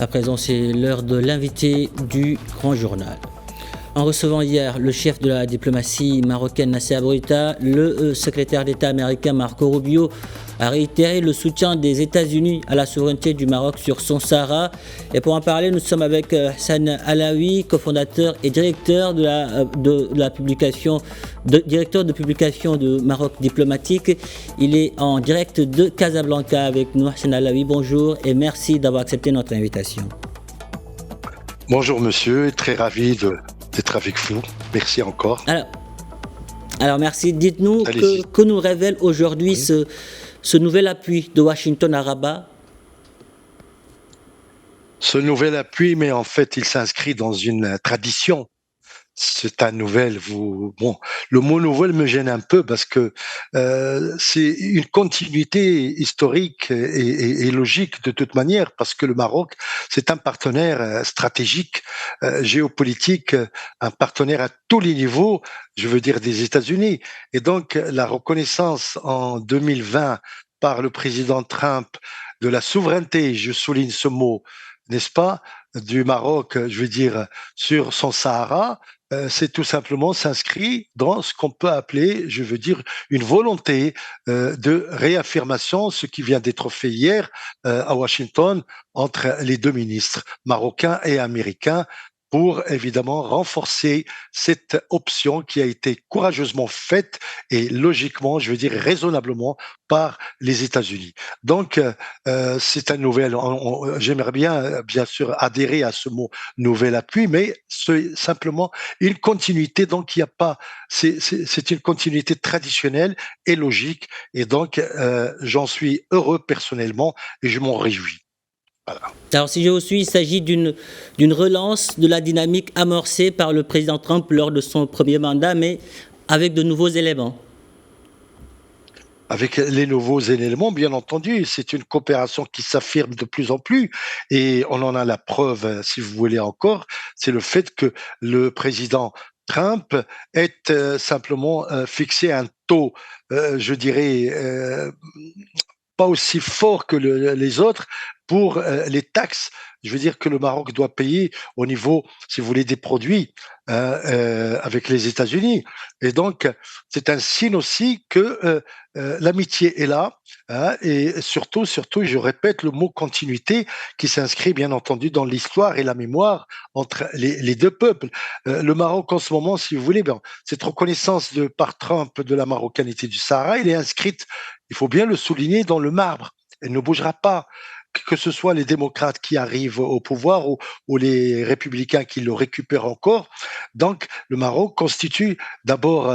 À présent, c'est l'heure de l'invité du Grand Journal. En recevant hier le chef de la diplomatie marocaine Nasser Bourita, le secrétaire d'État américain Marco Rubio a réitéré le soutien des États-Unis à la souveraineté du Maroc sur son Sahara. Et pour en parler, nous sommes avec Hassan Alaoui, cofondateur et directeur de la publication, directeur de publication de Maroc Diplomatique. Il est en direct de Casablanca avec nous. Hassan Alaoui, bonjour et merci d'avoir accepté notre invitation. Bonjour monsieur, très ravi d'être avec vous. Merci encore. Alors merci. Dites-nous que nous révèle aujourd'hui ce nouvel appui de Washington à Rabat. Ce nouvel appui, mais en fait, il s'inscrit dans une tradition. C'est un nouvel. Bon, le mot nouvelle me gêne un peu parce que c'est une continuité historique et logique de toute manière, parce que le Maroc, c'est un partenaire stratégique, géopolitique, un partenaire à tous les niveaux, je veux dire des États-Unis. Et donc, la reconnaissance en 2020 par le président Trump de la souveraineté, je souligne ce mot, n'est-ce pas, du Maroc, je veux dire, sur son Sahara, c'est tout simplement s'inscrit dans ce qu'on peut appeler, je veux dire, une volonté de réaffirmation, ce qui vient d'être fait hier à Washington entre les deux ministres marocains et américains, pour évidemment renforcer cette option qui a été courageusement faite et logiquement, je veux dire raisonnablement, par les États-Unis. Donc, c'est un nouvel. J'aimerais bien sûr, adhérer à ce mot nouvel appui, mais c'est simplement une continuité. Donc, il n'y a pas. C'est une continuité traditionnelle et logique, et donc j'en suis heureux personnellement et je m'en réjouis. Voilà. Alors, si je vous suis, il s'agit d'une relance de la dynamique amorcée par le président Trump lors de son premier mandat, mais avec de nouveaux éléments. Avec les nouveaux éléments, bien entendu, c'est une coopération qui s'affirme de plus en plus, et on en a la preuve, si vous voulez encore, c'est le fait que le président Trump ait simplement fixé un taux, je dirais, pas aussi fort que les autres pour les taxes, je veux dire, que le Maroc doit payer au niveau, si vous voulez, des produits avec les États-Unis. Et donc, c'est un signe aussi que l'amitié est là, hein, et surtout, je répète le mot continuité qui s'inscrit bien entendu dans l'histoire et la mémoire entre les deux peuples. Le Maroc, en ce moment, si vous voulez, ben, cette reconnaissance par Trump de la marocanité du Sahara, elle est inscrite, il faut bien le souligner, dans le marbre. Elle ne bougera pas, que ce soit les démocrates qui arrivent au pouvoir ou les républicains qui le récupèrent encore. Donc, le Maroc constitue d'abord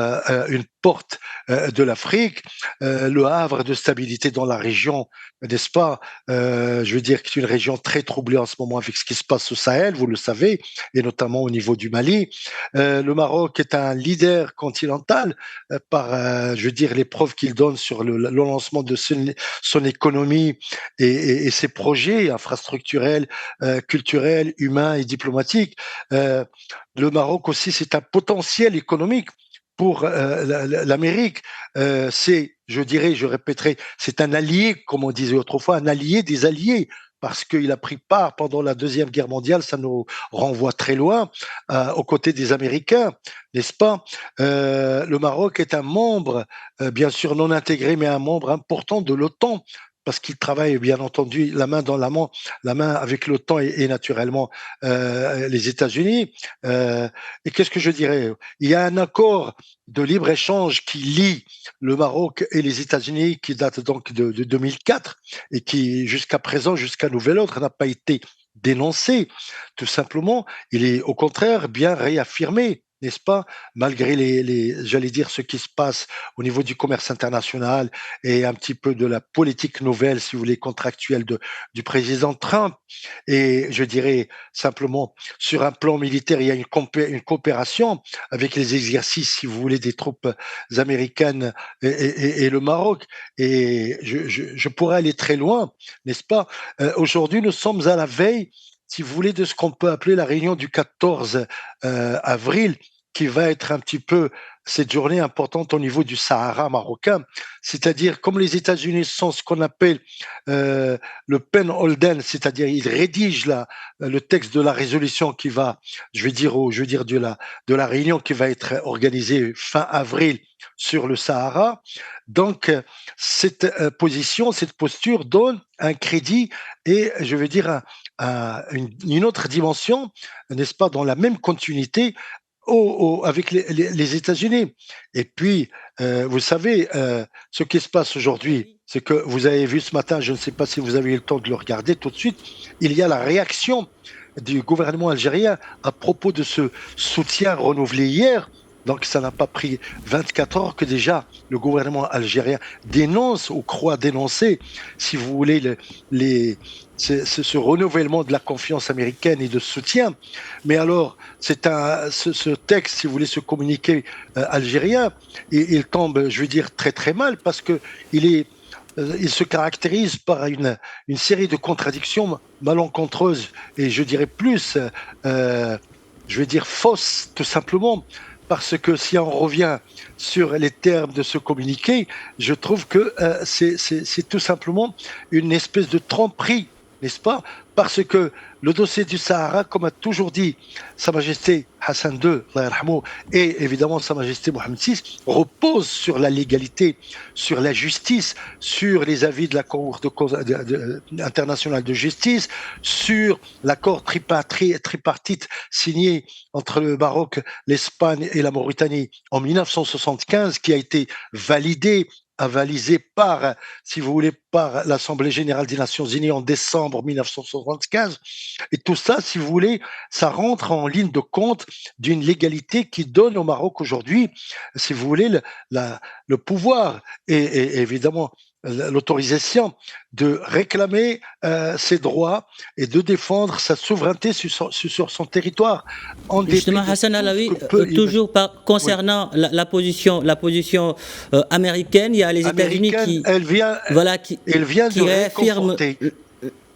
une porte de l'Afrique, le havre de stabilité dans la région, n'est-ce pas? Je veux dire que c'est une région très troublée en ce moment avec ce qui se passe au Sahel, vous le savez, et notamment au niveau du Mali. Le Maroc est un leader continental par, je veux dire, les preuves qu'il donne sur le lancement de son économie et ses projets infrastructurels, culturels, humains et diplomatiques. Le Maroc aussi, c'est un potentiel économique pour l'Amérique. C'est, je dirais, je répéterai, c'est un allié, comme on disait autrefois, un allié des alliés, parce qu'il a pris part pendant la Deuxième Guerre mondiale, ça nous renvoie très loin, aux côtés des Américains, n'est-ce pas? Le Maroc est un membre, bien sûr non intégré, mais un membre important de l'OTAN, parce qu'il travaille bien entendu la main dans la main avec l'OTAN et naturellement les États-Unis. Et qu'est-ce que je dirais? Il y a un accord de libre-échange qui lie le Maroc et les États-Unis qui date donc de 2004 et qui jusqu'à présent, jusqu'à nouvel ordre, n'a pas été dénoncé. Tout simplement, il est au contraire bien réaffirmé, n'est-ce pas, malgré j'allais dire, ce qui se passe au niveau du commerce international et un petit peu de la politique nouvelle, si vous voulez, contractuelle du président Trump. Et je dirais simplement, sur un plan militaire, il y a une coopération avec les exercices, si vous voulez, des troupes américaines et le Maroc. Et je pourrais aller très loin, n'est-ce pas? Aujourd'hui, nous sommes à la veille, si vous voulez, de ce qu'on peut appeler la réunion du 14 avril qui va être un petit peu cette journée importante au niveau du Sahara marocain, c'est-à-dire comme les États-Unis sont ce qu'on appelle le pen holden, c'est-à-dire ils rédigent le texte de la résolution qui va, je vais dire de la réunion qui va être organisée fin avril sur le Sahara. Donc cette position, cette posture donne un crédit et je veux dire une autre dimension, n'est-ce pas, dans la même continuité avec les États-Unis. Et puis, vous savez, ce qui se passe aujourd'hui, Oui. c'est que vous avez vu ce matin, je ne sais pas si vous avez eu le temps de le regarder tout de suite, il y a la réaction du gouvernement algérien à propos de ce soutien renouvelé hier. Donc, ça n'a pas pris 24 heures que déjà le gouvernement algérien dénonce ou croit dénoncer, si vous voulez, ce renouvellement de la confiance américaine et de soutien. Mais alors, ce texte, si vous voulez, ce communiqué algérien, il tombe, je veux dire, très très mal parce que il se caractérise par une série de contradictions malencontreuses et je dirais plus, je vais dire fausses, tout simplement. Parce que si on revient sur les termes de ce communiqué, je trouve que c'est tout simplement une espèce de tromperie, n'est-ce pas? Parce que le dossier du Sahara, comme a toujours dit Sa Majesté Hassan II, Allah yarhamou, et évidemment Sa Majesté Mohamed VI, repose sur la légalité, sur la justice, sur les avis de la Cour internationale de justice, sur l'accord tripartite signé entre le Maroc, l'Espagne et la Mauritanie en 1975, qui a été validé avalisé par, si vous voulez, par l'Assemblée générale des Nations unies en décembre 1975. Et tout ça, si vous voulez, ça rentre en ligne de compte d'une légalité qui donne au Maroc aujourd'hui, si vous voulez, le pouvoir et évidemment l'autorisation de réclamer ses droits et de défendre sa souveraineté sur son territoire, en Justement, dépit de Hassan tout ce Alaoui, que peut toujours oui, concernant la position américaine, il y a les États-Unis américaine. voilà, Elle vient qui de réaffirment, réconforter,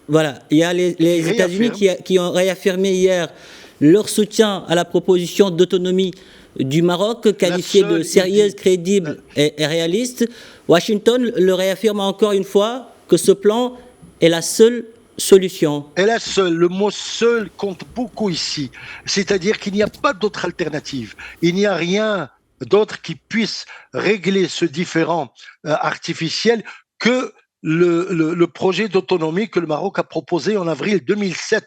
voilà, il y a qui les États-Unis réaffirme. qui ont réaffirmé hier leur soutien à la proposition d'autonomie du Maroc, La qualifiée de seule, il sérieuse, dit, crédible et réaliste. Washington le réaffirme encore une fois que ce plan est la seule solution. et la seule, le mot seul compte beaucoup ici. C'est-à-dire qu'il n'y a pas d'autre alternative. Il n'y a rien d'autre qui puisse régler ce différend artificiel que le projet d'autonomie que le Maroc a proposé en avril 2007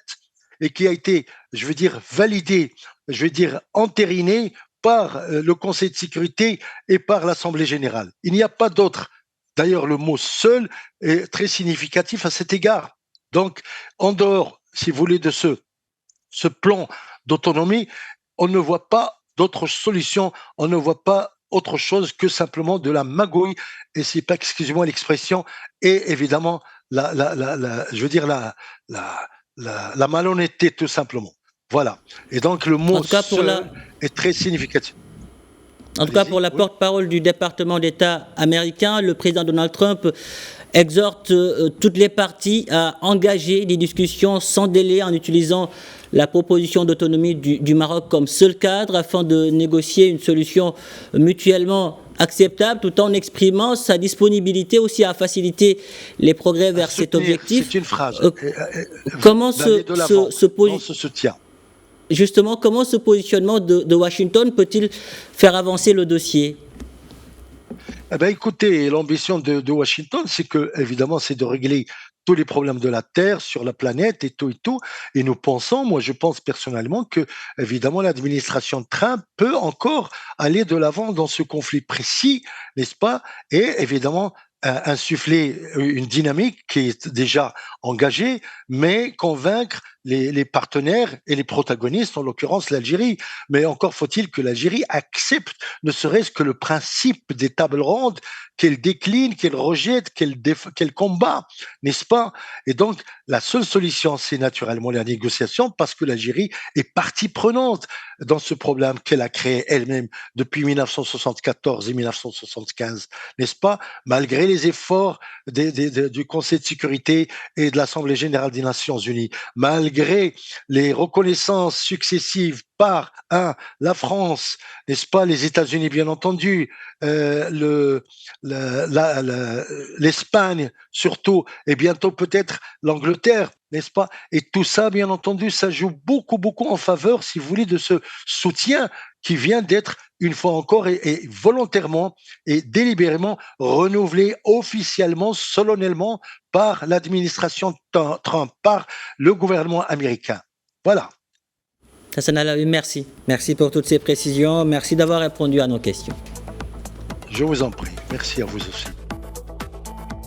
et qui a été, je veux dire, validé, je veux dire, entériné par le Conseil de sécurité et par l'Assemblée générale. Il n'y a pas d'autre. D'ailleurs, le mot seul est très significatif à cet égard. Donc, en dehors, si vous voulez, de ce plan d'autonomie, on ne voit pas d'autre solution, on ne voit pas autre chose que simplement de la magouille, et c'est pas, excusez-moi l'expression, et évidemment, je veux dire, la malhonnêteté, tout simplement. Voilà. Et donc, le En mot tout cas, seul est très significatif. pour Allez-y, la oui. porte-parole du département d'État américain, le président Donald Trump exhorte toutes les parties à engager des discussions sans délai en utilisant la proposition d'autonomie du Maroc comme seul cadre afin de négocier une solution mutuellement acceptable tout en exprimant sa disponibilité aussi à faciliter les progrès À vers cet soutenir, objectif. c'est une phrase, Euh, comment d'aller de l'avant se dans posi- ce soutien. justement, comment ce positionnement de Washington peut-il faire avancer le dossier? Eh ben, écoutez, l'ambition de Washington, c'est que, évidemment, c'est de régler tous les problèmes de la Terre sur la planète et tout et tout. Et nous pensons, moi, je pense personnellement que, évidemment, l'administration Trump peut encore aller de l'avant dans ce conflit précis, n'est-ce pas? Et évidemment, insuffler une dynamique qui est déjà engagée, mais convaincre les partenaires et les protagonistes, en l'occurrence l'Algérie. Mais encore faut-il que l'Algérie accepte ne serait-ce que le principe des tables rondes qu'elle décline, qu'elle rejette, qu'elle combat, n'est-ce pas? Et donc, la seule solution, c'est naturellement la négociation parce que l'Algérie est partie prenante dans ce problème qu'elle a créé elle-même depuis 1974 et 1975, n'est-ce pas? Malgré les efforts du Conseil de sécurité et de l'Assemblée générale des Nations unies, malgré malgré les reconnaissances successives par la France, n'est-ce pas, les États-Unis bien entendu, l'Espagne surtout, et bientôt peut-être l'Angleterre, n'est-ce pas? Et tout ça, bien entendu, ça joue beaucoup, beaucoup en faveur, si vous voulez, de ce soutien qui vient d'être, une fois encore, et volontairement et délibérément renouvelé officiellement, solennellement, par l'administration Trump, par le gouvernement américain. Voilà. Hassan Alaoui, merci. Merci pour toutes ces précisions. Merci d'avoir répondu à nos questions. Je vous en prie. Merci à vous aussi.